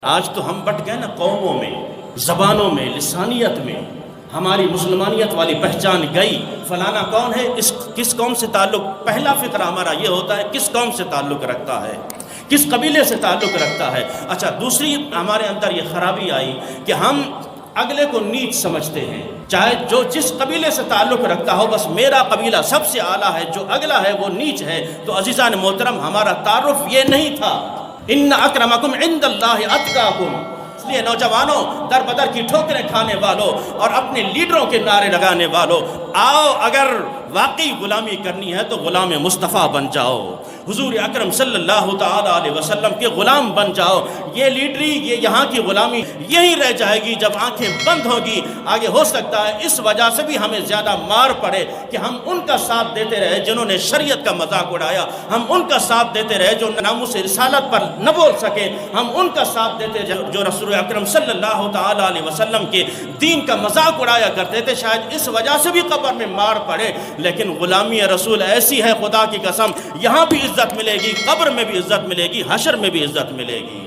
آج تو ہم بٹ گئے نا قوموں میں، زبانوں میں، لسانیت میں، ہماری مسلمانیت والی پہچان گئی۔ فلانا کون ہے، کس قوم سے تعلق، پہلا فقرہ ہمارا یہ ہوتا ہے کس قوم سے تعلق رکھتا ہے، کس قبیلے سے تعلق رکھتا ہے۔ اچھا، دوسری ہمارے اندر یہ خرابی آئی کہ ہم اگلے کو نیچ سمجھتے ہیں، چاہے جو جس قبیلے سے تعلق رکھتا ہو، بس میرا قبیلہ سب سے اعلیٰ ہے، جو اگلا ہے وہ نیچ ہے۔ تو عزیزان محترم، ہمارا تعارف یہ نہیں تھا، ان اکرمکم عند اللہ اتقاکم۔ اس لیے نوجوانوں، در بدر کی ٹھوکریں کھانے والوں اور اپنے لیڈروں کے نعرے لگانے والوں، آؤ اگر واقعی غلامی کرنی ہے تو غلام مصطفیٰ بن جاؤ، حضور اکرم صلی اللہ تعالی علیہ وسلم کے غلام بن جاؤ۔ یہ لیڈری، یہ یہاں کی غلامی یہی رہ جائے گی جب آنکھیں بند ہوگی۔ آگے ہو سکتا ہے اس وجہ سے بھی ہمیں زیادہ مار پڑے کہ ہم ان کا ساتھ دیتے رہے جنہوں نے شریعت کا مذاق اڑایا، ہم ان کا ساتھ دیتے رہے جو ناموس رسالت پر نہ بول سکے، ہم ان کا ساتھ دیتے جو رسول اکرم صلی اللہ تعالی علیہ وسلم کے دین کا مذاق اڑایا کرتے تھے۔ شاید اس وجہ سے بھی قبر میں مار پڑے، لیکن غلامی رسول ایسی ہے، خدا کی قسم، یہاں بھی عزت ملے گی، قبر میں بھی عزت ملے گی، حشر میں بھی عزت ملے گی۔